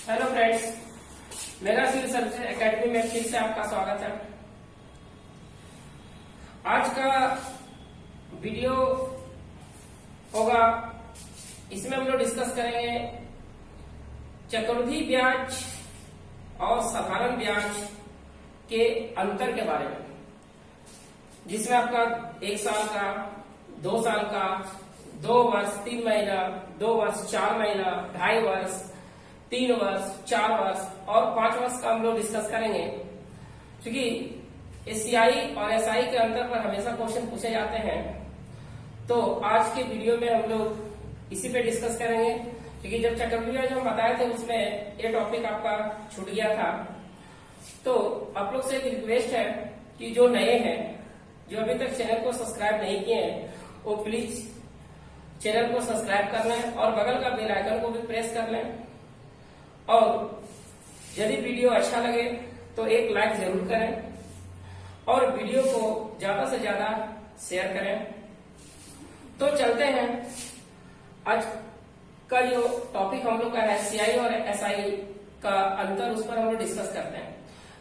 Hello friends, मेरा civil services academy में फिर से आपका स्वागत है। आज का वीडियो होगा, इसमें हम लोग डिस्कस करेंगे चक्रवृद्धि ब्याज और साधारण ब्याज के अंतर के बारे में, जिसमें आपका 1 साल का, 2 साल का, 2 वर्ष 3 महीना, 2 वर्ष 4 महीना, 2.5 वर्ष, 3 वर्ष, 4 वर्ष और 5 वर्ष का हम लोग डिस्कस करेंगे। क्योंकि एससीआई और एसआई के अंतर पर हमेशा क्वेश्चन पूछे जाते हैं, तो आज के वीडियो में हम लोग इसी पे डिस्कस करेंगे। क्योंकि जब चक्रवृद्धि ब्याज हम बताए थे उसमें ये टॉपिक आपका छूट गया था। तो आप लोग से एक रिक्वेस्ट है कि जो नए हैं, जो अभी तक चैनल को सब्सक्राइब नहीं किए हैं, वो प्लीज चैनल को सब्सक्राइब कर लें और बगल का बेल आइकन को भी प्रेस कर लें। और यदि वीडियो अच्छा लगे तो एक लाइक जरूर करें और वीडियो को ज्यादा से ज्यादा शेयर करें। तो चलते हैं, आज का जो टॉपिक हम लोग का है सीआई और एसआई का अंतर, उस पर हम लोग डिस्कस करते हैं।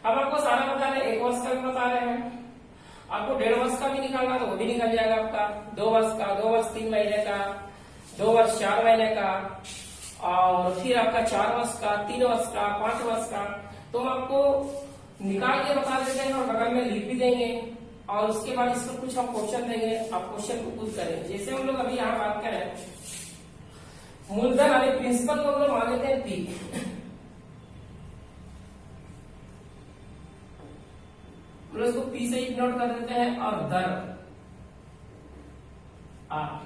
अब आपको सारा बता रहे हैं, 1 वर्ष का भी बता रहे हैं, आपको 1.5 वर्ष का भी निकालना तो वो भी निकल जाएगा आपका, 2 वर्ष का, 2 वर्ष 3 महीने का, 2 वर्ष 4 महीने का, और फिर आपका 4 वर्ष का, 3 वर्ष का, 5 वर्ष का। तो हम आपको निकाल के बता देते हैं और बगल में लिख भी देंगे, और उसके बाद इस पर कुछ हम क्वेश्चन देंगे, आप क्वेश्चन को खुद करें। जैसे हम लोग अभी यहाँ बात करें, मूलधन वाले प्रिंसिपल को हम लोग मान लेते हैं पी, हम लोग इसको पी से ही नोट कर देते हैं, और दर आर।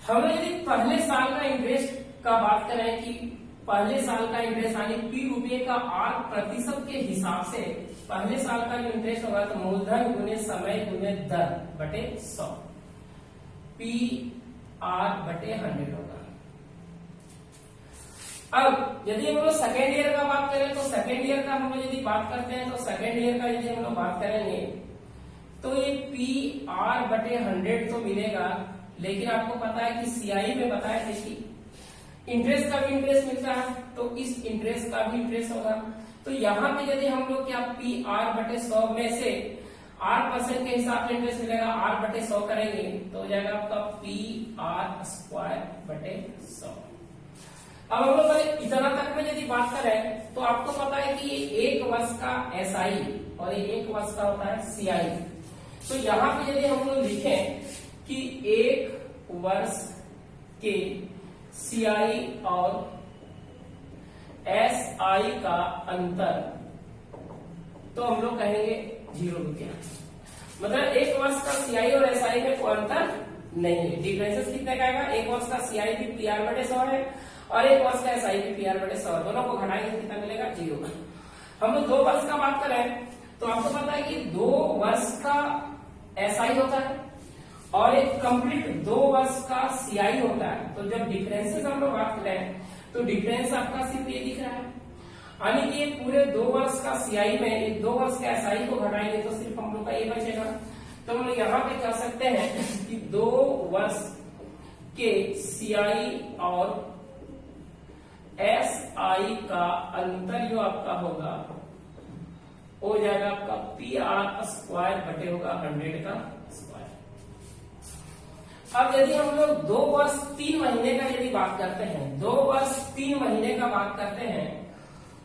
हम यदि पहले साल का इंटरेस्ट का बात करें कि पहले साल का इंटरेस्ट यानी पी रुपये का R% के हिसाब से पहले साल का जो इंटरेस्ट होगा तो मूलधन गुने समय गुने दर बटे 100, PR/100 होगा। अब यदि हम लोग सेकेंड ईयर का बात करें तो सेकेंड ईयर का हम लोग यदि बात करते हैं तो सेकेंड ईयर का यदि हम लोग बात करेंगे तो ये PR/100 तो मिलेगा, लेकिन आपको पता है कि सीआई में बताया थे कि इंटरेस्ट का भी इंटरेस्ट मिलता है, तो इस इंटरेस्ट का भी इंटरेस्ट होगा। तो यहाँ पे यदि हम लोग क्या PR/100 में से R% के हिसाब से इंटरेस्ट मिलेगा, R/100 करेंगे तो हो जाएगा आपका PR²/100। अब हम लोग इतना तक में यदि बात करें तो आपको पता है कि 1 वर्ष का एसआई और 1 वर्ष का होता है सीआई। तो यहाँ पे यदि हम लोग लिखें कि 1 वर्ष के सीआई और एसआई का अंतर, तो हम लोग कहेंगे 0 रुपया। मतलब 1 वर्ष का सीआई और एसआई में कोई अंतर नहीं है। डिफरेंसेस कितने का आएगा, 1 वर्ष का सीआई भी PR/100 है और 1 वर्ष का एसआई भी PR/100, दोनों को घटाएंगे कितना मिलेगा, 0। हम लोग 2 वर्ष का बात करें तो आपको पता है कि 2 वर्ष का एसआई होता है और एक कंप्लीट 2 वर्ष का सीआई होता है। तो जब डिफरेंसेस हम लोग बात करें तो डिफरेंस आपका सिर्फ ये दिख रहा है, यानी कि ये पूरे 2 वर्ष का सीआई में 2 वर्ष का एसआई को घटाएंगे तो सिर्फ हम लोग का ये बचेगा। तो हम लोग यहाँ पे कह सकते हैं कि 2 वर्ष के सीआई और एसआई का अंतर जो आपका होगा हो जाएगा आपका PR²/100 का स्क्वायर। अब यदि हम लोग 2 वर्ष 3 महीने का यदि बात करते हैं, 2 वर्ष 3 महीने का बात करते हैं,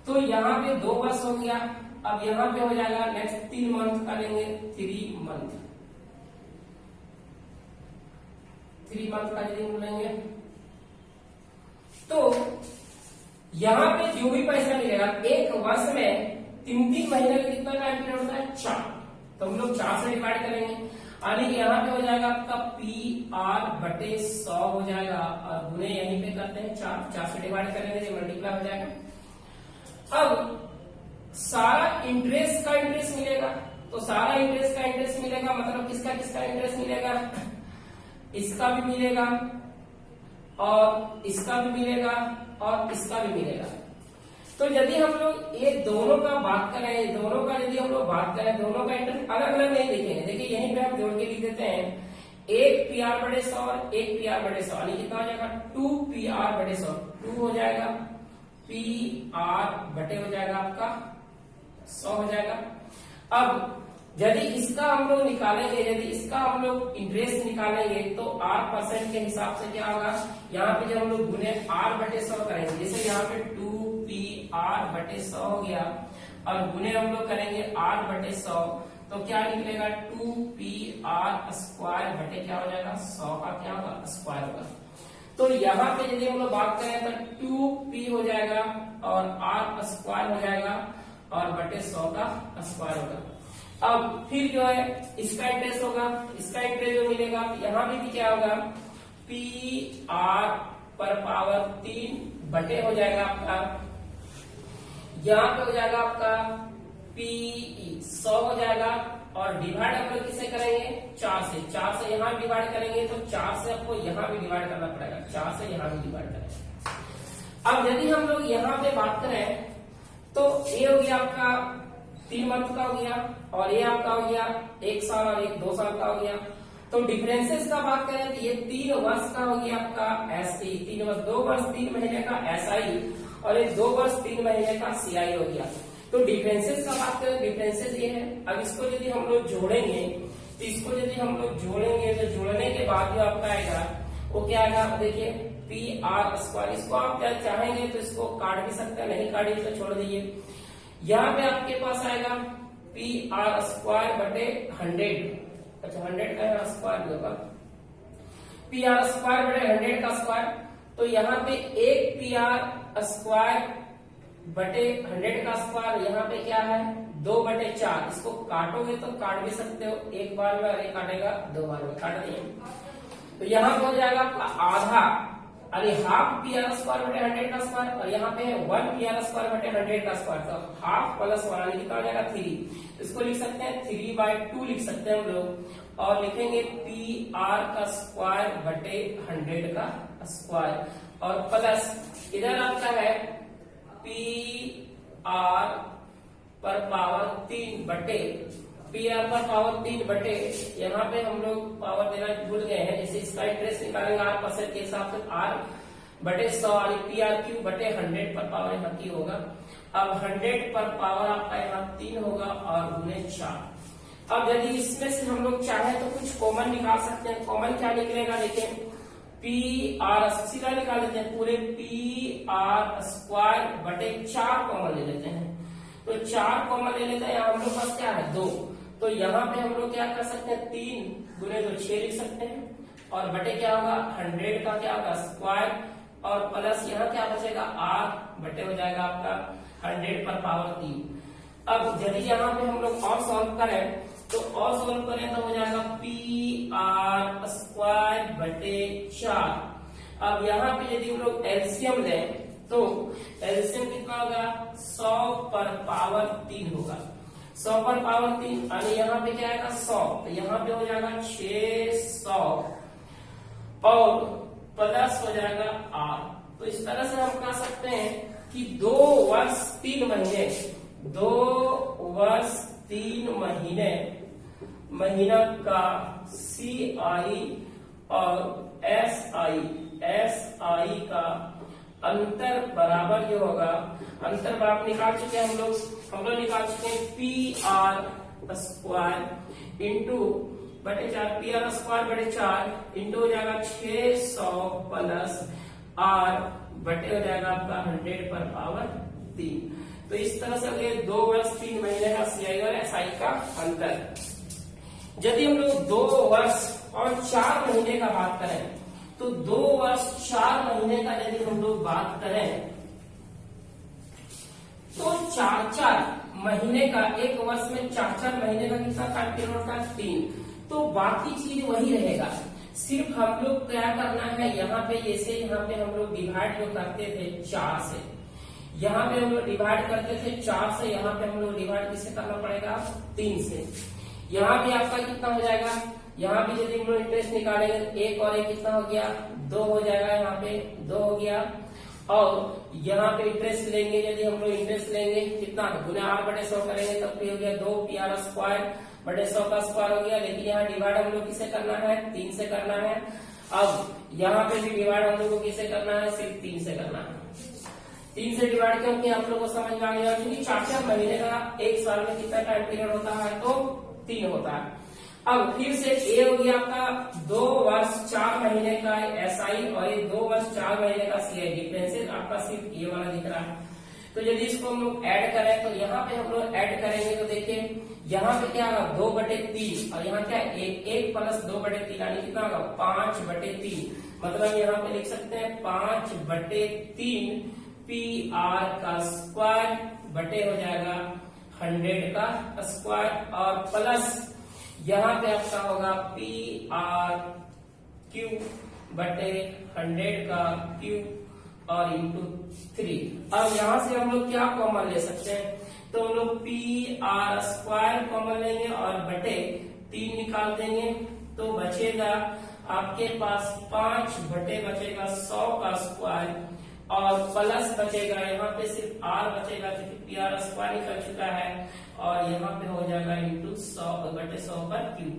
तो यहाँ पे 2 वर्ष हो गया। अब यहाँ पे हो जाएगा नेक्स्ट 3 मंथ का लेंगे, 3 मंथ, 3 मंथ का यदि हम लेंगे तो यहाँ पे जो भी पैसा मिलेगा 1 वर्ष में 3 महीने में कितना टाइम पीरियड होता है, 4। तो हम लोग 4 से डिवाइड करेंगे, यानी कि यहाँ पे हो जाएगा आपका PR/100 हो जाएगा, और गुने यहीं पे करते हैं 4 से डिवाइड करेंगे तो मल्टीप्लाई हो जाएगा। अब सारा इंटरेस्ट का इंटरेस्ट मिलेगा, तो सारा इंटरेस्ट का इंटरेस्ट मिलेगा, मतलब किसका किसका इंटरेस्ट मिलेगा, इसका भी मिलेगा और इसका भी मिलेगा और इसका भी मिलेगा। तो यदि हम लोग ये दोनों का बात करें, दोनों का यदि हम लोग बात करें, दोनों का इंटरेस्ट अलग अलग नहीं लिखेंगे। देखिए यहीं पे हम जोड़ के लिख देते हैं, 1 PR/100 और 1 PR/100, यानी कितना हो जाएगा 2 PR/100, 2 हो जाएगा पी आर बटे हो जाएगा आपका 100 हो जाएगा। अब यदि इसका हम लोग निकालेंगे, यदि इसका हम लोग इंटरेस्ट निकालेंगे तो आर परसेंट के हिसाब से क्या होगा, यहाँ पे जब हम लोग गुने आर बटे 100 करेंगे, जैसे यहाँ पे 2 आर बटे 100 हो गया और गुने हम लोग करेंगे आर बटे 100 तो क्या निकलेगा 2 आर स्क्वायर बटे क्या हो जाएगा 100 का क्या होगा स्क्वायर होगा। तो यहाँ पे यदि हम लोग बात करें तो 2p हो जाएगा और आर स्क्वायर हो जाएगा और बटे 100 का स्क्वायर होगा। अब फिर जो है इसका इंटरेस्ट होगा, इसका इंटरेस्ट जो मिलेगा यहाँ भी क्या होगा पी आर पर पावर 3 बटे हो जाएगा आपका, यहाँ पे हो जाएगा आपका पीई 100 हो जाएगा और डिवाइड हम लोग किसे करेंगे 4 से, 4 से यहाँ डिवाइड करेंगे तो 4 से आपको यहाँ भी डिवाइड करना पड़ेगा, 4 से यहाँ भी डिवाइड करेंगे। अब यदि हम लोग यहाँ पे बात करें तो ये हो गया आपका 3 मंथ का हो गया और ये आपका हो गया 1 साल और 2 साल का हो गया। तो डिफरेंसेस का बात करें तो ये 3 वर्ष का हो गया आपका एसई, 3 वर्ष 2 वर्ष 3 महीने का एसआई और ये 2 वर्ष 3 महीने का सीआई हो गया। तो डिफरेंसेस का बात करें, डिफरेंसेस ये है। अब इसको यदि हम लोग जोड़ेंगे तो इसको यदि हम लोग जोड़ेंगे तो जोड़ने के बाद जो आपका आएगा वो क्या आएगा, देखिए पी आर स्क्वायर, इसको आप चाहेंगे तो इसको काट भी सकते हैं, नहीं काटिए तो छोड़ दीजिए। यहाँ पे आपके पास आएगा पी आर स्क्वायर बटे 100, अच्छा 100 का यहाँ स्क्वायर भी होगा, पी आर स्क्वायर बटे 100 का स्क्वायर। तो यहाँ पे 1 पी आर स्क्वायर बटे 100 का स्क्वायर, यहाँ पे क्या है 2 बटे 4, इसको काटोगे तो काट भी सकते हो, एक बार में, अरे काटेगा 2 बार में, काट दिए। तो यहाँ पे हो जाएगा आपका आधा, अरे हाफ पी आर स्क्वायर बटे 100 का स्क्वायर और यहाँ पे 1 पी आर स्क्वायर बटे 100 का स्क्वायर, तो हाफ प्लस 1 कितना हो जाएगा 3, इसको लिख सकते हैं 3/2 लिख सकते हैं हम लोग और लिखेंगे पी आर का स्क्वायर बटे 100 का स्क्वायर और प्लस इधर आपका है पी आर पर पावर 3 बटे, पी आर पर पावर 3 बटे, यहाँ पे हम लोग पावर देना भूल गए हैं, जैसे इसका इंटरेस्ट निकालेंगे आर परसेंट के हिसाब से आर बटे 100 और पी आर क्यू बटे 100 पर पावर यहाँ की होगा। अब 100 पर पावर आपका यहाँ 3 होगा और गुने 4। अब यदि इसमें से हम लोग चाहे तो कुछ कॉमन निकाल सकते हैं, कॉमन क्या निकलेगा देखिए पी आर सीधा निकाल देते हैं, पूरे पी आर स्क्वायर बटे 4 कॉमन ले लेते हैं, तो 4 कॉमन ले लेते हैं, यहाँ हम लोग पास क्या है 2, तो यहाँ पे हम लोग क्या कर सकते हैं 3 गुने 2 6 लिख सकते हैं और बटे क्या होगा 100 का क्या होगा स्क्वायर और प्लस यहाँ क्या बचेगा आर बटे हो जाएगा आपका 100 पर पावर 3। अब यदि यहाँ पे हम लोग और सॉल्व करें तो और सॉल्व करें तो हो जाएगा पी आर स्क्वायर बटे 4। अब यहाँ पे यदि हम लोग एलसीएम लें तो एलसीएम कितना होगा 100 पर पावर 3 होगा, 100 पर पावर 3 और यहाँ पे क्या आएगा 100, तो यहाँ पे हो जाएगा 600 और प्लस हो जाएगा आर। तो इस तरह से हम कह सकते हैं कि 2 वर्ष 3 महीने, 2 वर्ष 3 महीना का सी आई और एस आई का अंतर बराबर जो होगा, अंतर बराबर निकाल चुके हैं हम लोग निकाल चुके हैं पी आर स्क्वायर इंटू बटे 4, पी आर स्क्वायर बटे 4 इंटू हो जाएगा 600 प्लस आर बटे हो जाएगा आपका 100 पर पावर 3। तो इस तरह से 2 वर्ष 3 महीने का सीआई और एसआई का अंतर। यदि हम लोग 2 वर्ष और 4 महीने का बात करें तो 2 वर्ष 4 महीने का यदि हम लोग बात करें तो 4 महीने का, 1 वर्ष में 4 महीने का कितना टाइम पीरियड होता है 3, तो बाकी चीज वही रहेगा, सिर्फ हम लोग क्या करना है यहाँ पे, जैसे यहाँ पे हम लोग डिवाइड जो करते थे 4 से, यहाँ पे हम लोग डिवाइड करते थे 4 से, यहाँ पे हम लोग डिवाइड किससे करना पड़ेगा 3 से। यहाँ भी आपका कितना हो जाएगा, यहाँ भी यदि हम लोग इंटरेस्ट निकालेंगे 1 और 1 कितना हो गया 2 हो जाएगा, यहाँ पे 2 हो गया और यहाँ पे इंटरेस्ट लेंगे, यदि हम लोग इंटरेस्ट लेंगे कितना गुना आर बटे 100 करेंगे तब भी हो गया 2 पी आर स्क्वायर बटे 100 का स्क्वायर हो गया। लेकिन यहाँ डिवाइड हम लोग किसे करना है 3 से करना है। अब यहाँ पे भी डिवाइड हम लोग को किसे करना है सिर्फ 3 से करना है। 3 से डिवाइड क्योंकि आप लोगों को समझ में आ गया, क्योंकि 4 महीने का एक साल में कितना टाइम पीरियड होता है, तो 3 होता है। अब फिर से ए हो गया आपका 2 वर्ष 4 महीने का एसआई और ये 2 वर्ष 4 महीने का सीआई। डिफरेंसेस आपका सिर्फ ये वाला दिख रहा है। तो यदि इसको हम लोग ऐड करें तो यहाँ पे हम लोग ऐड करेंगे तो देखिए यहाँ पे क्या होगा 2/3 और यहाँ क्या 1 प्लस 2/3 यानी कितना होगा 5/3। मतलब यहाँ पे लिख सकते हैं 5/3 पी आर का स्क्वायर बटे हो जाएगा 100 का स्क्वायर और प्लस यहाँ पे आपका होगा पी आर क्यू बटे 100 का क्यू और इंटू 3। अब यहाँ से हम लोग क्या कॉमन ले सकते हैं, तो हम लोग पी आर स्क्वायर कॉमन लेंगे और बटे 3 निकाल देंगे तो बचेगा आपके पास 5 बटे बचेगा 100 का स्क्वायर और प्लस बचेगा यहाँ पे सिर्फ आर बचेगा क्योंकि पी आर स्क्वायर निकल चुका है और यहाँ पे हो जाएगा इंटू 100/100 पर क्यू।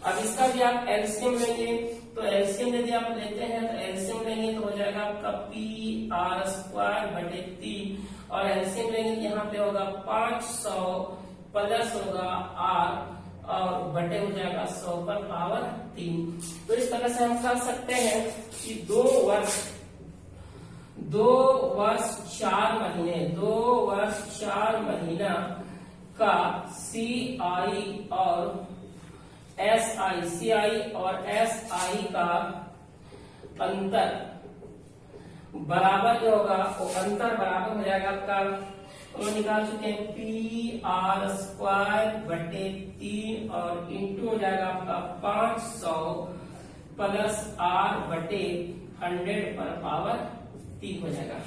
अब इसका भी आप एलसीएम लेंगे तो एलसीएम यदि आप लेते हैं तो एलसीएम लेंगे तो हो जाएगा आपका पी आर स्क्वायर बटे 3 और एलसीएम लेंगे तो यहाँ पे होगा 500 प्लस होगा आर और बटे हो जाएगा 100 पर पावर 3। तो इस तरह से हम कर सकते हैं कि 2 वर्ष 4 महीना का सीआई और सीआई और एसआई का अंतर बराबर जो होगा वो अंतर बराबर हो जाएगा आपका, वो निकाल चुके हैं पी आर स्क्वायर बटे 3 और इंटू हो जाएगा आपका 500 प्लस आर बटे 100 पर पावर 3 हो जाएगा।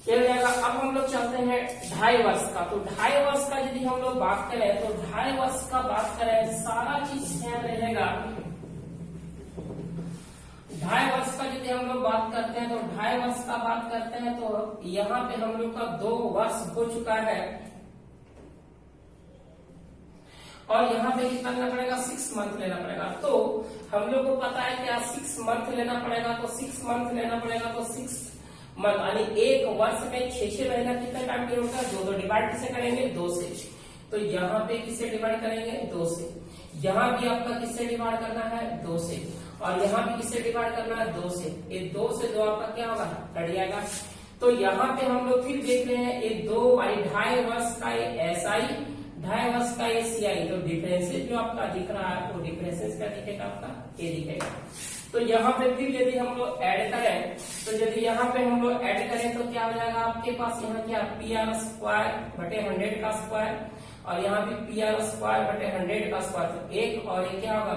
ये हो जाएगा। अब हम लोग चलते हैं 2.5 वर्ष का। तो 2.5 वर्ष का यदि हम लोग बात करें तो 2.5 वर्ष का बात करें सारा चीज सेम रहेगा। 2.5 वर्ष का यदि हम लोग बात करते हैं तो 2.5 वर्ष का बात करते हैं तो यहाँ पे हम लोग का 2 वर्ष हो चुका है और यहाँ पे कितना लेना पड़ेगा 6 मंथ लेना पड़ेगा। तो हम लोग को पता है क्या 6 मंथ लेना पड़ेगा, तो 6 मंथ लेना पड़ेगा तो 6 मंथ यानी 1 वर्ष में 6 महीना कितना टाइम पीरियड होता है, 2 डिवाइड किससे करेंगे 2 से। तो यहाँ पे किससे डिवाइड करेंगे 2 से, यहाँ भी आपका किससे डिवाइड करना है 2 से और यहाँ भी किससे डिवाइड करना है 2 से। ये 2 से 2 आपका क्या होगा कट जाएगा। तो यहाँ पे हम लोग फिर देख रहे हैं ये 2.5 वर्ष का ये एसआई 2.5 वर्ष का ये सीआई। तो डिफरेंसेस जो आपका दिख रहा है वो डिफरेंसेस क्या दिखेगा आपका ये दिखेगा। तो यहाँ पे फिर यदि हम लोग ऐड करें तो यदि यहाँ पे हम लोग ऐड करें तो क्या हो जाएगा आपके पास यहाँ क्या पी आर स्क्वायर बटे 100 का स्क्वायर और यहाँ भी पी आर स्क्वायर बटे 100 का स्क्वायर। तो 1 और 1 क्या होगा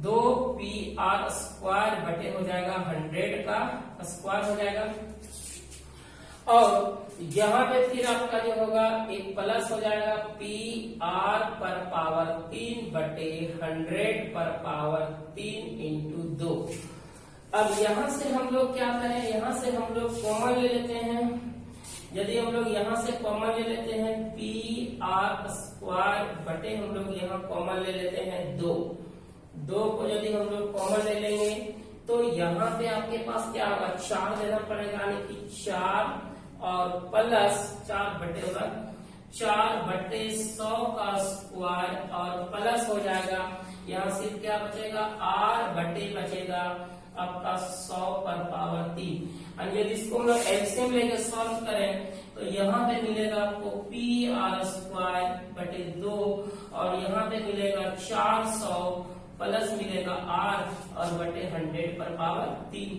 2 पी आर स्क्वायर बटे हो जाएगा 100 का स्क्वायर हो जाएगा और यहाँ पे फिर आपका जो होगा एक प्लस हो जाएगा पी आर पर पावर 3 बटे 100 पर पावर 3 इंटू 2। अब यहाँ से हम लोग क्या करें, यहाँ से हम लोग कॉमन ले लेते हैं। यदि हम लोग यहाँ से कॉमन ले लेते हैं पी आर स्क्वायर बटे हम लोग यहाँ कॉमन ले लेते हैं 2 को यदि हम लोग कॉमन ले लेंगे तो यहाँ पे आपके पास क्या होगा 4 देना पड़ेगा यानी कि 4 और प्लस 4 बटे होगा 4/100 का स्क्वायर और प्लस हो जाएगा यहाँ सिर्फ क्या बचेगा r बटे बचेगा आपका 100 पर पावर 3। और यदि इसको हम लोग एलसीएम लेके सॉल्व करें तो यहाँ पे मिलेगा आपको पी आर स्क्वायर बटे 2 और यहाँ पे मिलेगा 400 प्लस मिलेगा r और बटे 100 पर पावर 3।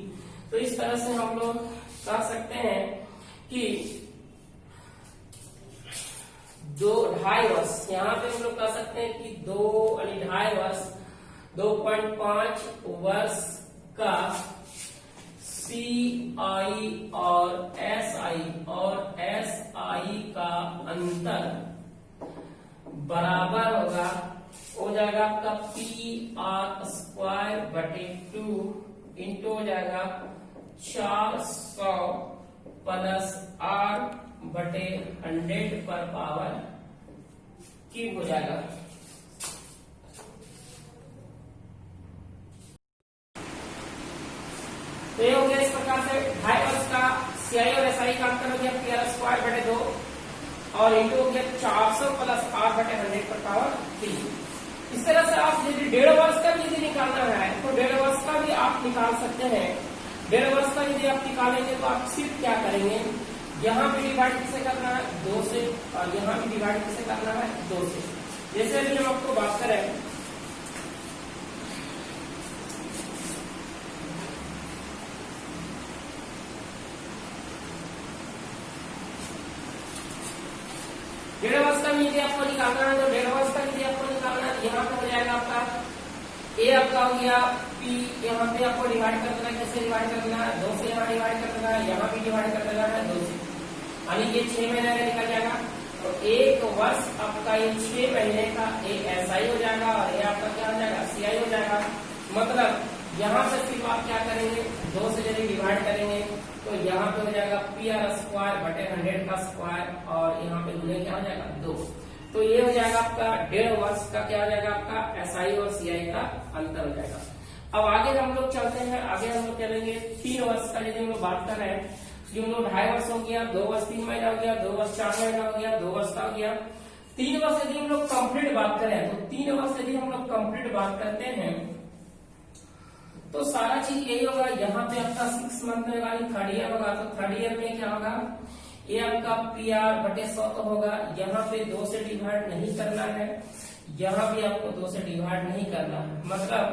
तो इस तरह से हम लोग कह सकते हैं कि 2.5 वर्ष, यहाँ पे हम लोग कह सकते हैं कि 2.5 वर्ष 2.5 वर्ष का सीआई और एसआई का अंतर बराबर होगा हो जाएगा आपका पी आर स्क्वायर बटे 2 इंटू हो जाएगा 400 प्लस आर बटे 100 पर पावर क्यूब हो जाएगा। तो ये हो गया इस प्रकार से 2.5 वर्ष का सीआई SI का अंतर हो गया PR² 2 और इंटू हो गया 400 प्लस R/100 पर पावर 3। इस तरह से आप यदि 1.5 वर्ष का भी यदि निकालना है तो 1.5 वर्ष का भी आप निकाल सकते हैं। 1.5 वर्ष का यदि आप निकालेंगे तो आप सिर्फ क्या करेंगे, यहाँ भी डिवाइड किसे करना है 2 से और यहाँ भी डिवाइड किसे करना है 2 से। जैसे अभी हम आपको बात करें डेढ़ वर्ष का यदि आपको निकालना है तो 1.5 वर्ष का यदि आपको निकालना है यहाँ पे हो जाएगा आपका ए आपका हो गया पी, यहाँ पे आपको डिवाइड कर देना है। कैसे डिवाइड कर देना है 2 से, यहाँ डिवाइड कर देना है, यहाँ भी डिवाइड कर देना है 2 से, यानी ये 6 महीने का निकल जाएगा। तो 1 वर्ष आपका ये 6 महीने का SI हो जाएगा और ये आपका क्या हो जाएगा CI हो जाएगा। मतलब यहाँ से फिर आप क्या करेंगे 2 से यदि डिवाइड करेंगे तो यहाँ पे हो जाएगा PR² 100 का स्क्वायर और यहाँ पे गुणे क्या हो जाएगा 2। तो ये हो जाएगा आपका 1.5 वर्ष का क्या हो जाएगा आपका SI और CI का अंतर हो जाएगा। अब आगे हम लोग चलते हैं, आगे हम लोग चलेंगे 3 वर्ष का यदि हम लोग बात कर रहे हैं जो हम लोग 2.5 वर्ष हो गया, 2 वर्ष 3 महीना हो गया, 2 वर्ष 4 महीना हो गया, 2 वर्ष का हो गया। 3 वर्ष यदि हम लोग कंप्लीट बात करें तो 3 वर्ष यदि हम लोग कंप्लीट बात करते हैं तो सारा चीज यही होगा। यहाँ पे आपका 6 मंथ में वाली 3rd ईयर होगा तो 3rd ईयर में क्या होगा ये आपका PR/100 तो होगा। यहाँ पे 2 से डिवाइड नहीं करना है, यहाँ भी आपको 2 से डिवाइड नहीं करना है। मतलब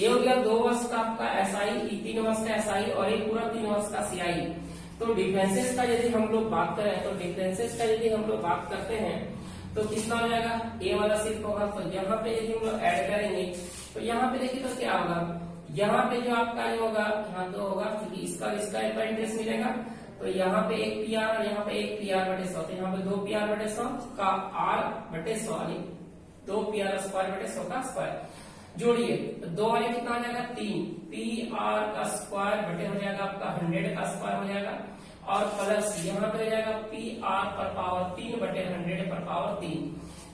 ये हो गया 2 वर्ष का आपका SI, 3 वर्ष का SI और ये पूरा 3 वर्ष का CI। तो डिफरेंसेस का यदि हम लोग बात करें तो डिफरेंसेस का यदि हम लोग बात करते हैं तो कितना हो जाएगा ए वाला सिर्फ होगा। तो यहाँ पे यदि हम लोग ऐड करेंगे तो यहाँ पे देखिए तो क्या होगा, यहाँ पे जो आपका ये होगा यहाँ 2 होगा क्योंकि इसका इंटरेस्ट मिलेगा। तो यहाँ पे 1 PR और यहाँ पे 1 PR/100 तो यहाँ पे 2 PR/100 का R/100 2 PR² का स्क्वायर जोड़िए तो 2 वाले कितना हो जाएगा 3 PR का स्क्वायर बटे हो जाएगा आपका 100 का स्क्वायर हो जाएगा और प्लस यहाँ पे हो जाएगा PR पर पावर 3 बटे 100 पर पावर 3।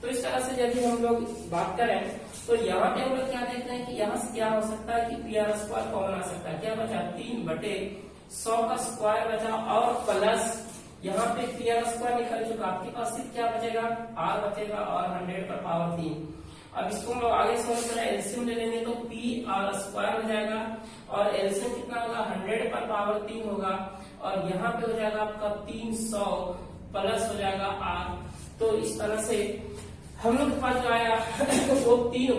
तो इस तरह से यदि हम लोग बात करें तो यहाँ पे हम लोग क्या देखते हैं कि यहाँ से क्या हो सकता है कि PR² कॉमन आ सकता है। क्या बचा 3 बटे 100 का स्क्वायर बचा और प्लस यहाँ पे PR² निकल चुका, आपके पास सिर्फ क्या बचेगा R बचेगा और 100 पर पावर 3। अब इसको हम लोग आगे सोच रहे हैं एलसीएम ले लेंगे तो PR² हो जाएगा और एलसीएम कितना होगा 100 पर पावर 3 होगा और यहाँ पे हो जाएगा आपका 300 प्लस हो जाएगा R। तो इस तरह से हम लोग के पास जो आया वो 3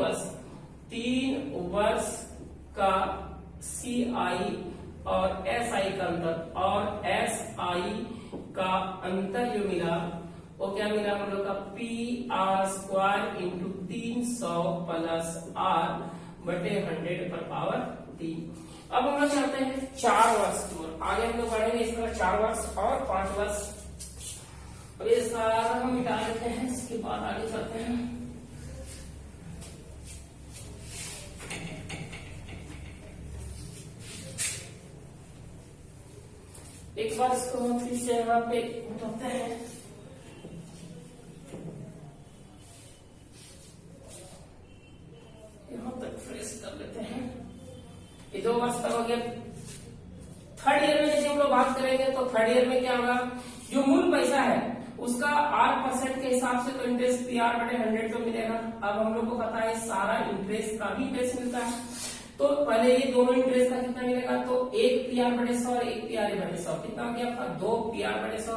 वर्ष का CI और SI का अंतर और SI का अंतर जो मिला वो क्या मिला हम लोग का PR² इंटू 300 प्लस R बटे 100 पर पावर 3। अब हम लोग चाहते हैं 4 वर्ष की ओर, आगे हम लोग बढ़ेंगे इस तरह 4 वर्ष और 5 वर्ष। अब ये सारा हम मिटा लेते हैं, इसके बाद आगे चलते हैं। एक बार इसको हम फिर से यहाँ पे उठाते हैं। यहाँ तक फ्रेश कर लेते हैं। ये 2 वर्ष तक हो गया। 3rd ईयर में यदि हम लोग बात करेंगे तो 3rd ईयर में क्या होगा, जो मूल पैसा है उसका 8% के हिसाब से तो इंटरेस्ट PR/100 तो मिलेगा। अब हम लोग को पता है सारा इंटरेस्ट का भी इंटरेस्ट मिलता है तो पहले ये दोनों इंटरेस्ट का कितना मिलेगा तो 1 PR/100 और 1 PR/100 कितना हो गया आपका 2 PR/100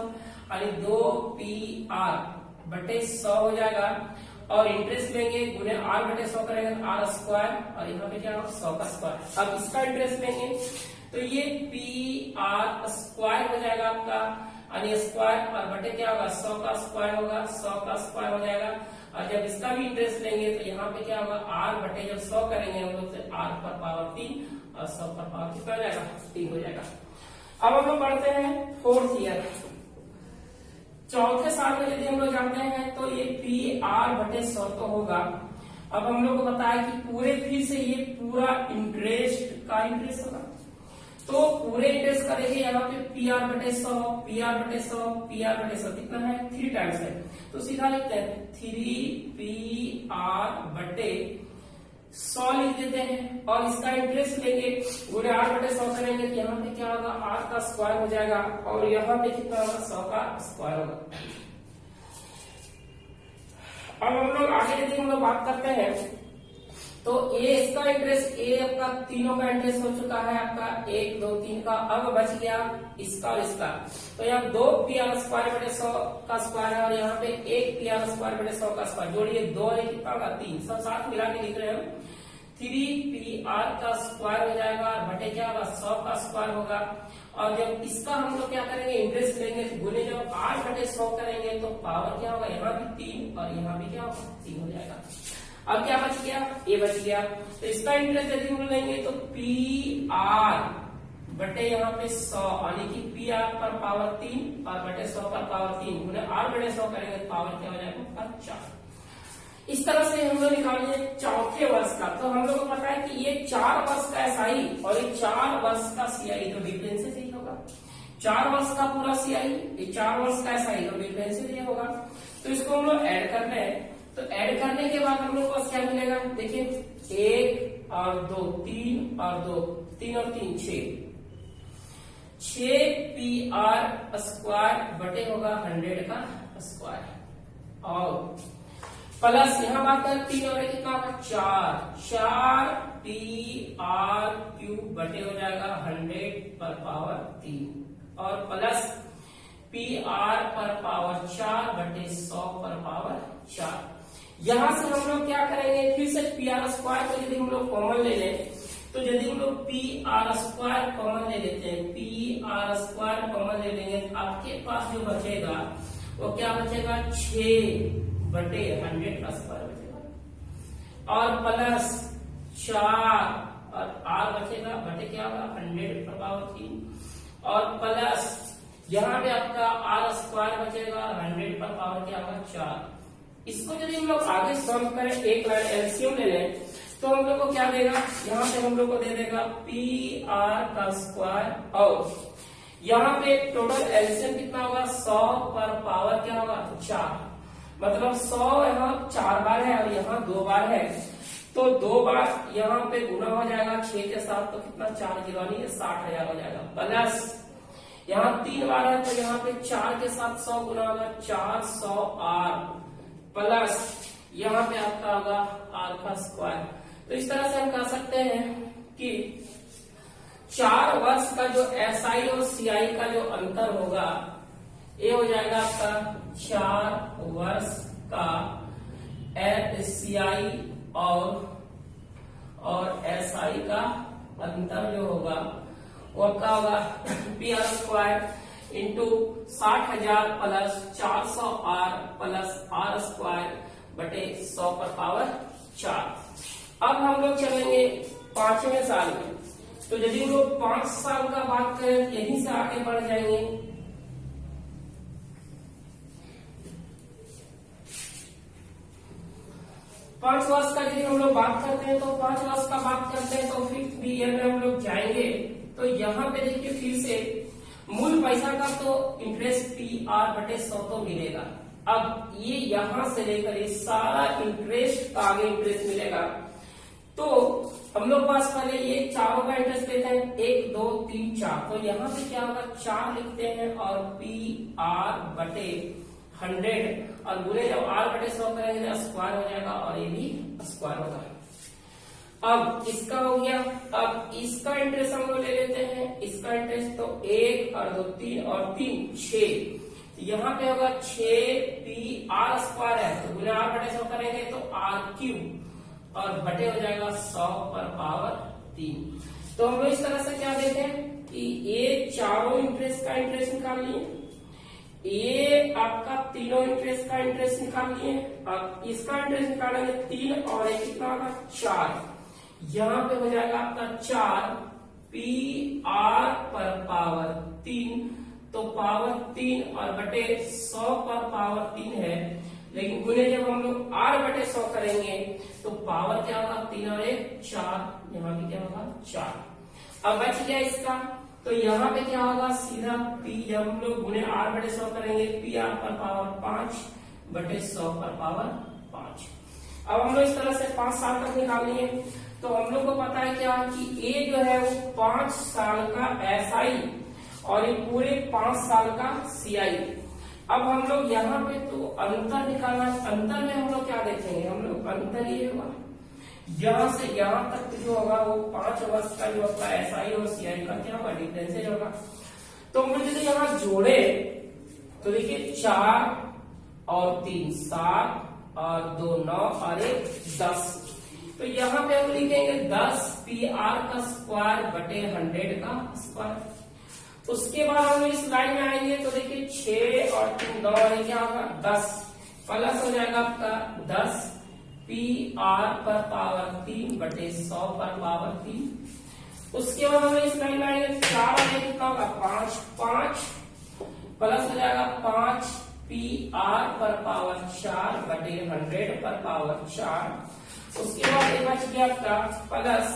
और 2 PR/100 हो जाएगा और इंटरेस्ट लेंगे गुने R/100 करेंगे R² और यहाँ पे क्या होगा 100 का स्क्वायर। अब इसका इंटरेस्ट लेंगे तो ये PR² हो जाएगा आपका यानी स्क्वायर और बटे क्या होगा 100 का स्क्वायर होगा, 100 का स्क्वायर हो जाएगा और जब इसका भी इंटरेस्ट लेंगे तो यहाँ पे क्या होगा R बटे जब 100 करेंगे हम लोग तो R पर पावर 3 और 100 पर पावर कितना हो जाएगा 3 हो जाएगा। अब हम लोग बढ़ते हैं 4th ईयर। 4थे साल में यदि हम लोग जानते हैं तो ये PR/100 तो होगा। अब हम लोग को बताया कि पूरे फिर से ये पूरा इंटरेस्ट का इंटरेस्ट होगा तो पूरे इंटरेस्ट का देखिए यहाँ पे PR/100 कितना है 3 टाइम्स है तो सीधा लिखते हैं 3 PR/100 100 लिख देते हैं और इसका इंटरेस्ट लेंगे गुणे 8/100 करेंगे तो यहाँ पे क्या होगा 8 का स्क्वायर हो जाएगा और यहाँ पे कितना होगा 100 का स्क्वायर होगा। अब हम लोग आगे यदि हम लोग बात करते हैं तो ए इसका इंटरेस्ट ए आपका तीनों का इंटरेस्ट हो चुका है आपका 1 2 3 का। अब बच गया इसका और इसका तो यहाँ 2 PR² 100 का स्क्वायर है और यहाँ पे 1 PR² 100 का स्क्वायर जोड़िए 2 और कितना होगा 3 सब साथ मिला के लिख रहे हैं 3PR का स्क्वायर हो जाएगा बटे क्या होगा 100 का स्क्वायर होगा। और जब इसका हम लोग क्या करेंगे इंटरेस्ट लेंगे गुने जब 8/100 करेंगे तो पावर क्या होगा यहाँ भी 3 और यहाँ भी क्या होगा 3 हो जाएगा। अब क्या बच गया ये बच गया तो इसका इंटरेस्ट यदि हम लेंगे तो PR बटे यहाँ पे 100 यानी कि PR पर पावर 3 और बटे 100 पर पावर 3 गुने 8/100 करेंगे तो पावर क्या हो जाएगा 4। इस तरह से हम लोग निकालेंगे चौथे वर्ष का। तो हम लोग को पता है कि ये 4 वर्ष का SI और ये 4 वर्ष का CI तो डिफरेंस ही होगा। 4 वर्ष का पूरा CI ये 4 वर्ष का SI तो डिफरेंस ही होगा। तो इसको हम लोग ऐड करना है तो ऐड करने के बाद हम लोग को क्या मिलेगा देखिए 1 और 2 3 और 2 3 और 3 6 PR² बटे होगा 100 का स्क्वायर और प्लस यहाँ बात करें 3 और कितना होगा 4 PR³ बटे हो जाएगा 100 पर पावर 3 और प्लस PR पर पावर 4 बटे 100 पर पावर 4। यहां से हम लोग क्या करेंगे फिर से PR² को यदि हम लोग कॉमन ले लें तो यदि हम लोग PR² कॉमन ले लेते हैं PR² कॉमन ले लेंगे तो आपके पास जो बचेगा वो क्या बचेगा 6/100 का स्क्वायर बचेगा और प्लस 4 और R बचेगा बटे क्या होगा 100 पर पावर 3 और प्लस यहाँ पे आपका R² बचेगा 100 पर पावर क्या होगा 4। इसको यदि हम लोग आगे सॉल्व करें एक लाइन एलसीएम ले लें तो हम लोग को क्या देगा यहाँ पे हम लोग को दे देगा PR का स्क्वायर और यहाँ पे टोटल एलसीएम कितना होगा 100 पर पावर क्या होगा 4 मतलब 100 यहाँ 4 बार है और यहाँ 2 बार है तो 2 बार यहाँ पे गुना हो जाएगा 6 के साथ तो कितना 4 जीरो 60,000 हो जाएगा प्लस यहाँ 3 बार है तो यहाँ पे 4 के साथ 100 गुना होगा 400R प्लस यहाँ पे आपका होगा R का स्क्वायर। तो इस तरह से हम कह सकते हैं कि 4 वर्ष का जो SI और CI का जो अंतर होगा ये हो जाएगा आपका 4 वर्ष का CI और SI का अंतर जो होगा वो आपका होगा PR² into 60,000 plus 400R plus R² बटे 100 पर पावर 4। अब हम लोग चलेंगे 5वें साल में तो यदि हम लोग 5 साल का बात करें यहीं से आगे बढ़ जाएंगे। 5 वर्ष का यदि हम लोग बात करते हैं तो 5 वर्ष का बात करते हैं तो 5th ईयर में हम लोग जाएंगे तो यहाँ पे देखिए फिर से मूल पैसा का तो इंटरेस्ट PR बटे 100 तो मिलेगा। अब ये यहां से लेकर ये सारा इंटरेस्ट का आगे इंटरेस्ट मिलेगा तो हम लोग पास पहले ये चारों का इंटरेस्ट लेते हैं 1 2 3 4 तो यहाँ पे क्या होगा 4 लिखते हैं और PR बटे 100 और गुणे जब R बटे 100 करेंगे तो स्क्वायर हो जाएगा और ये भी स्क्वायर होगा। अब इसका हो गया। अब इसका इंटरेस्ट हम लोग ले लेते हैं इसका इंटरेस्ट तो 1 और 2 3 और 3 6 यहाँ पे होगा 6 PR² है तो गुणे R बटे 100 करेंगे तो R³ और बटे हो जाएगा 100 पर पावर 3। तो हम लोग इस तरह से क्या देखें कि ये चारों इंटरेस्ट का इंटरेस्ट निकाल लिए ये आपका तीनों इंटरेस्ट का इंटरेस्ट निकाल लिए अब इसका इंटरेस्ट निकालेंगे 3 और एक कितना होगा 4 यहाँ पे हो जाएगा आपका 4 PR पर पावर 3 तो पावर 3 और बटे 100 पर पावर 3 है लेकिन गुणे जब हम लोग R बटे 100 करेंगे तो पावर क्या होगा 3 और 1 4 यहाँ भी क्या होगा 4। अब बच गया इसका तो यहाँ पे क्या होगा सीधा P जब हम लोग गुणे R बटे 100 करेंगे PR पर पावर 5 बटे 100 पर पावर 5। अब हम लोग इस तरह से 5 साल तक निकालनी है, तो हम लोग को पता है क्या कि ए जो है वो 5 साल का एसआई और ये पूरे 5 साल का सीआई। अब हम लोग यहाँ पे तो अंतर निकालना, अंतर में हम लोग क्या देखेंगे, हम लोग अंतर ये होगा यहाँ से यहाँ तक जो होगा वो 5 वर्ष का जो आपका एसआई और सीआई का क्या होगा, डिफरेंसेज होगा। तो हम लोग यदि यहाँ जोड़े तो देखिए 4 और 3 7 और 2 9 और 1 10। तो यहाँ पे हम लिखेंगे 10 PR का स्क्वायर बटे 100 का स्क्वायर। उसके बाद हम इस लाइन में आएंगे तो देखिए 6 और 3 9 और क्या होगा 10 प्लस हो जाएगा आपका 10 PR पर पावर 3 बटे 100 पर पावर 3। उसके बाद हमें इस लाइन में आएंगे 4 और 1 का होगा 5 5 प्लस हो जाएगा 5 PR पर पावर 4 बटे 100 पर पावर 4। उसके बाद ये बच गया आपका प्लस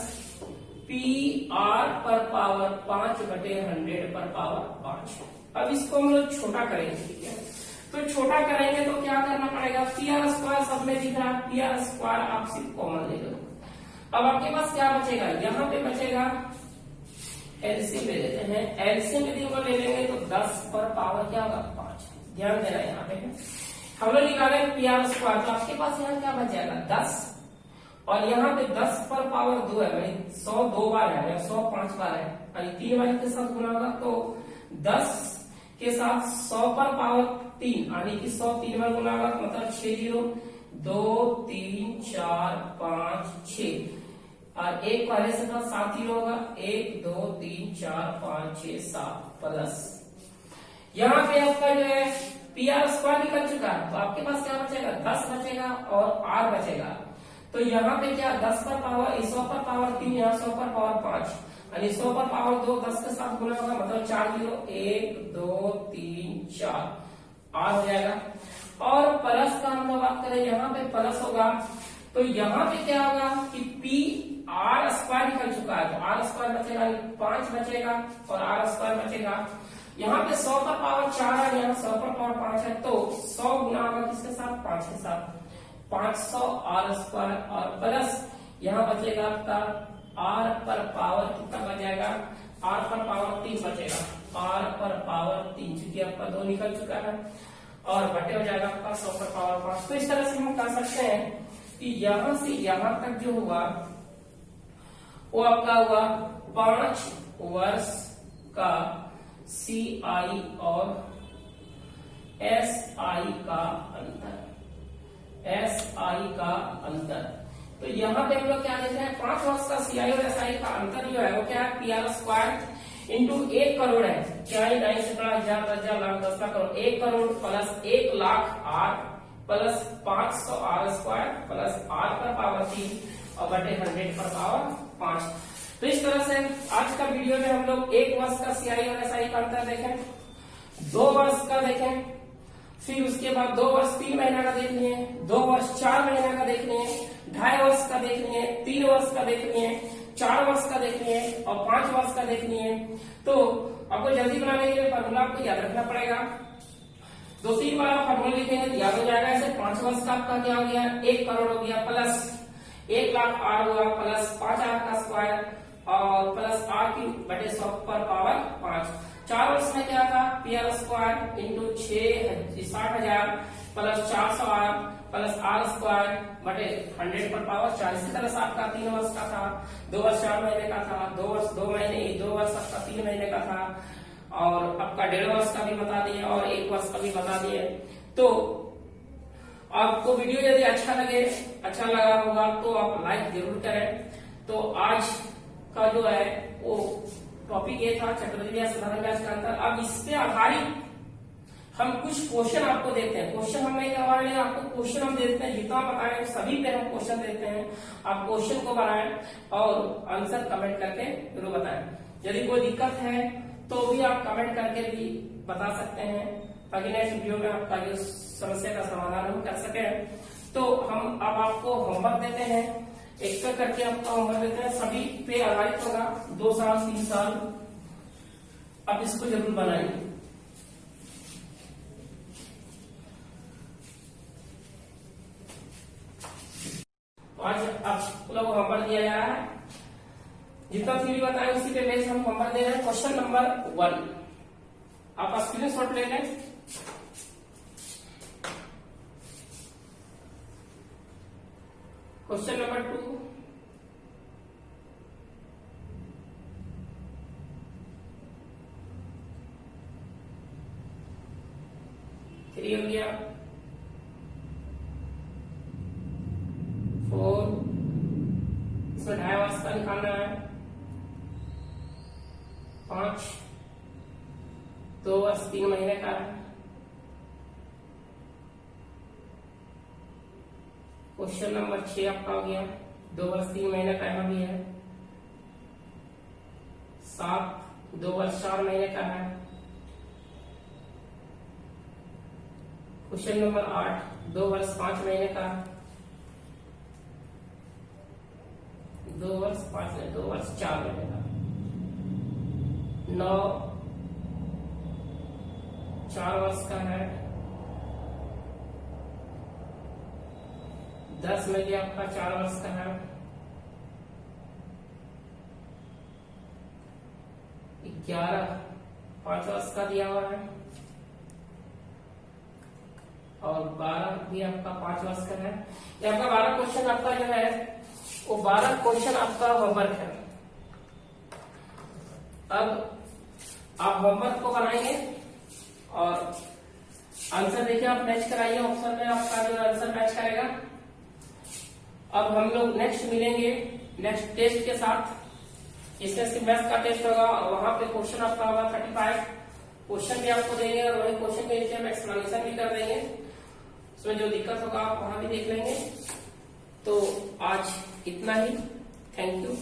PR पर पावर 5 बटे 100 पर पावर 5। अब इसको हम लोग छोटा करेंगे, ठीक है। तो छोटा करेंगे तो क्या करना पड़ेगा, PR स्क्वायर सब में दिख रहा है, PR स्क्वायर आप सिर्फ कॉमन ले लो। अब आपके पास क्या बचेगा, यहाँ पे बचेगा एलसीएम ले लेते हैं। एलसीएम यदि हम ले लेंगे तो 10 पर पावर क्या होगा 5। ध्यान देना यहाँ पे हम लोग निकाले PR स्क्वायर, तो आपके पास यहाँ क्या बच जाएगा 10 और यहाँ पे 10 पर पावर 2 है, 100 2 बार है, 100 5 बार है, और 3 बार के साथ गुना होगा तो 10 के साथ 100 पर पावर 3 यानी कि 100 3 बार गुना होगा, मतलब 6 0 2 3 4 5 6 और एक पहले से 7 0 होगा 1 2 3 4 5 6 7 प्लस यहाँ पे आपका जो है PR स्क्वायर निकल चुका है, तो आपके पास क्या बचेगा 10 बचेगा और R बचेगा। तो यहाँ पे क्या 10 पर पावर 100 पर पावर 3, यहाँ 100 पर पावर 5 यानी 100 पर पावर 2 10 के साथ गुना होगा, मतलब 4 0 1 2 3 4 R हो जाएगा। और प्लस का हम लोग बात करें, यहाँ पे प्लस होगा तो यहाँ पे क्या होगा कि PR स्क्वायर निकल चुका है, तो R स्क्वायर बचेगा 5 बचेगा और R स्क्वायर बचेगा। यहाँ पे 100 पर पावर 4 है, यहाँ 100 पर पावर 5 है, तो 100 गुना होगा किसके साथ 5 के साथ 500 R स्क्वायर और प्लस यहाँ बचेगा आपका R पर पावर कितना बच जाएगा, R पर पावर 3 बचेगा, R पर पावर 3 चूंकि आपका 2 निकल चुका है और बटे हो जाएगा आपका 100 पर पावर 5। तो इस तरह से हम कह सकते हैं कि यहां से यहां तक जो हुआ वो आपका हुआ 5 वर्ष का CI और SI का अंतर, SI का अंतर। तो यहाँ पे हम लोग क्या देख रहे हैं 5 वर्ष का CI और SI का अंतर जो है वो क्या है PR स्क्वायर इंटू 1 करोड़ है, क्या है 9 से बड़ा 1000 10,000 lakh 10 lakh crore, 1 crore plus 1 lakh R plus 500 R square plus R पर पावर 3 और बटे 100 पर पावर 5। तो इस तरह से आज का वीडियो में हम लोग 1 वर्ष का CI और SI का अंतर देखें, 2 वर्ष का देखें, फिर उसके बाद 2 वर्ष 3 महीना का देखनी है, 2 वर्ष 4 महीना का देखनी है, 2.5 वर्ष का देखनी है, 3 वर्ष का देखनी है, 4 वर्ष का देखनी है और 5 वर्ष का देखनी है। तो आपको जल्दी बनाने के लिए फॉर्मूला आपको याद रखना पड़ेगा। 2-3 बार आप फॉर्मूला लिखेंगे तो याद हो जाएगा। ऐसे 5 वर्ष का आपका क्या हो गया 1 करोड़ हो गया प्लस 1 लाख R हुआ प्लस 5R का स्क्वायर और प्लस R की बटे 100 पर पावर 5। 4 वर्ष में क्या था PR square into 60,000 plus 400R plus R square बटे 100 पर पावर 4। इसी तरह से आपका 3 वर्ष का था, 2 वर्ष 4 महीने का था, 2 वर्ष 2 महीने, 2 वर्ष आपका 3 महीने का था और आपका 1.5 वर्ष का भी बता दिए और 1 वर्ष का भी बता दिए। तो आपको वीडियो यदि अच्छा लगा होगा तो आप लाइक जरूर करें। तो आज का जो है वो टॉपिक ये था चक्रवृद्धि ब्याज साधारण ब्याज का अंतर। अब इस पे आधारित हम कुछ क्वेश्चन आपको देते हैं, क्वेश्चन हम नहीं करवा रहे हैं, आपको क्वेश्चन हम देते हैं, जितना बताएं सभी पे हम क्वेश्चन देते हैं। आप क्वेश्चन को बनाएं और आंसर कमेंट करके जरूर बताएं। यदि कोई दिक्कत है तो भी आप कमेंट करके भी बता सकते हैं ताकि नेक्स्ट वीडियो में आपका जो समस्या का समाधान हम कर सके। तो हम अब आपको होमवर्क देते हैं, एक करके आपका होमवर्क देते हैं, सभी पे आधारित होगा, 2 साल 3 साल। आप इसको जरूर बनाइए। लोग होमवर्क दिया जा रहा है, जितना थ्योरी बताएं उसी पे बेस हम होमवर्क दे रहे हैं। क्वेश्चन नंबर 1 आप स्क्रीनशॉट ले लें। क्वेश्चन नंबर 2 3 हो गया, 4 इसमें 2.5 वर्ष का निकालना है, 5 2 वर्ष 3 महीने का है। क्वेश्चन नंबर 6 आपका हो गया, 2 वर्ष 3 महीने का यहाँ भी है। 7 2 वर्ष 4 महीने का है। क्वेश्चन नंबर 8 2 वर्ष 5 महीने का, 2 वर्ष 5 नहीं 2 वर्ष 4 महीने का। 9 4 वर्ष का है। 10 में भी आपका 4 वर्ष का है। 11 5 वर्ष का दिया हुआ है और 12 भी आपका 5 वर्ष का है। ये आपका 12 क्वेश्चन आपका जो है वो 12 क्वेश्चन आपका होमवर्क है। अब आप होमवर्क को बनाएंगे और आंसर देखिए, आप मैच कराइए, ऑप्शन में आपका जो आंसर मैच करेगा। अब हम लोग नेक्स्ट मिलेंगे नेक्स्ट टेस्ट के साथ। इसमें सिर्फ मैथ्स का टेस्ट होगा और वहां पे क्वेश्चन आपका होगा 35 क्वेश्चन भी आपको देंगे और वही क्वेश्चन के नीचे हम एक्सप्लेनेशन भी कर देंगे। उसमें जो दिक्कत होगा आप वहां भी देख लेंगे। तो आज इतना ही, थैंक यू।